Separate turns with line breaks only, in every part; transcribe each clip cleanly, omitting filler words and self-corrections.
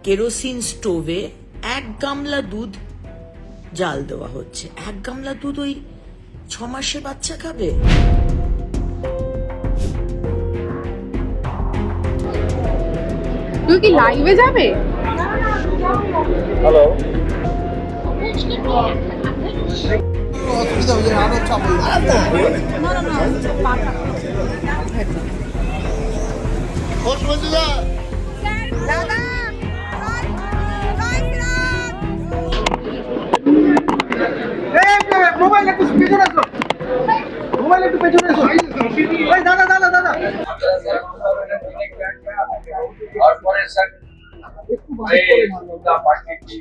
Kerosene স্টোভে 1 গামলা দুধ জাল দেওয়া হচ্ছে। 1 গামলা দুধ ওই 6 মাসের বাচ্চা খাবে?
তুই কি লাইভে যাবে?
হ্যালো,
অসুবিধা হয়ে আরো চাপ হয়ে মোবাইল একটু পেছনে আসো, মোবাইল একটু পেছনে আসো। ওই দাদা দাদা দাদা
और परे सर पार्टी की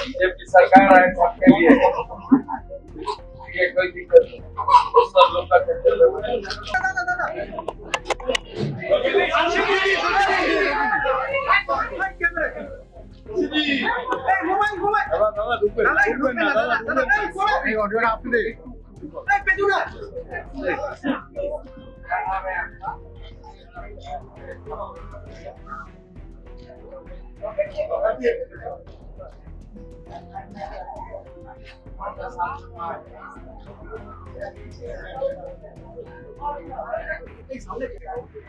बीजेपी सरकार है सबके लिए, ये कोई दिक्कत नहीं। सब लोग का
দাদা দাদা মোবাইল মোবাইল দাদা ঢুকবে না দাদা দাদা এই অডিওটা আপনি এই পেছনে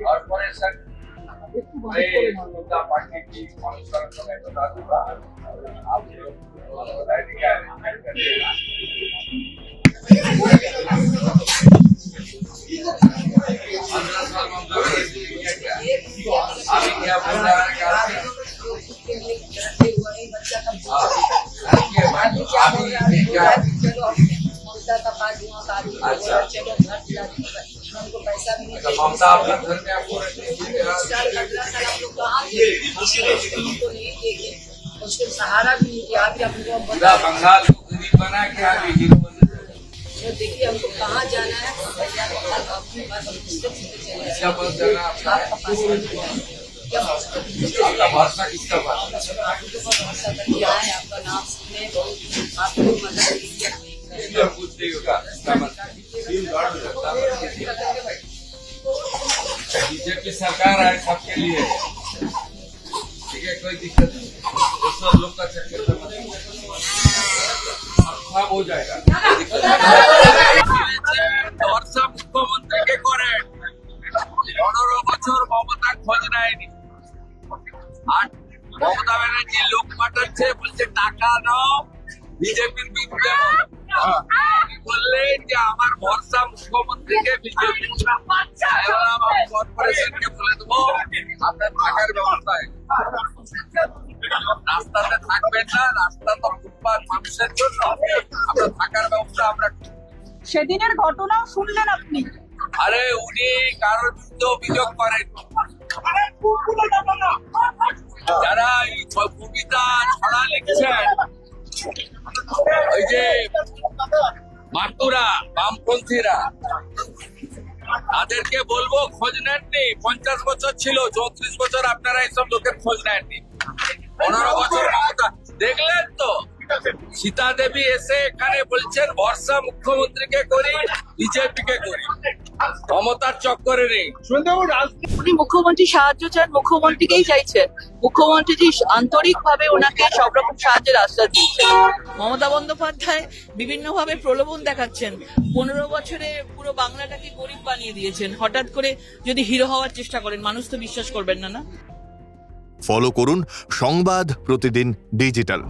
और परे सर पार्टी की आप अभी क्या बोल रहा है ममता अपना घर में आपको
उसको सहारा भी नहीं दिया। अभी हमको
पूरा बंगाल को गरीब बना के अभी हीरो बन
तो देखिए हमको कहाँ जाना है, आपके पास हम किसके चले
किसका पास जाना है आपका?
आपका पास क्या
आपका भरोसा किसका पास?
आपके पास भरोसा करके आए, आपका नाम सुने, आपको मदद
इसलिए पूछते ही होगा इसका मतलब बीजेपी सरकार है सबके लिए, ठीक है, कोई दिक्कत नहीं। तो सब लोग का चक्कर सब हो जाएगा। वर्षा मुख्यमंत्री के करे 15 বছর মমতা খোঁজ নেয়নি, আর মমতা ব্যানার্জি লোক পাঠাচ্ছে, বলছে টাকা নাও বিজেপির বিরুদ্ধে বললেন যে আমার ভরসা মুখ্যমন্ত্রীকে বিজেপি, এবার আমার কর্পোরেশনকে বলে দেবো আপনার থাকার ব্যবস্থায় রাস্তাতে থাকবেন না, রাস্তা তো ফুটপাত মানুষের জন্য, আপনার থাকার ব্যবস্থা আমরা।
সেদিনের ঘটনা শুনলেন আপনি?
আরে উনি কারোর বিরুদ্ধে অভিযোগ করেন, যারা এই কবিতা ছড়া লিখছেন, ওই যে মাতুরা বামপন্থীরা, তাদেরকে বলবো খোঁজ নেননি। 50 বছর ছিল, 34 বছর আপনারা এইসব লোকের খোঁজ নেননি। 15 বছর মমতা দেখলেন তো, সীতা দেবী এসে এখানে বলছেন ভরসা মুখ্যমন্ত্রীকে করি বিজেপিকে করি, মমতার চক্করে নেই।
উনি মুখ্যমন্ত্রী সাহায্য চান, মুখ্যমন্ত্রীকেই চাইছেন, মুখ্যমন্ত্রী আন্তরিক ভাবে ওনাকে সব রকম সাহায্যের আশ্বাস দিচ্ছেন।
মমতা বন্দ্যোপাধ্যায় বিভিন্নভাবে প্রলোভন দেখাচ্ছেন। 15 বছরে পুরো বাংলাটাকে গরিব বানিয়ে দিয়েছেন। হঠাৎ করে যদি হিরো হওয়ার চেষ্টা করেন, মানুষ তো বিশ্বাস করবেন না।
ফলো করুন সংবাদ প্রতিদিন ডিজিটাল।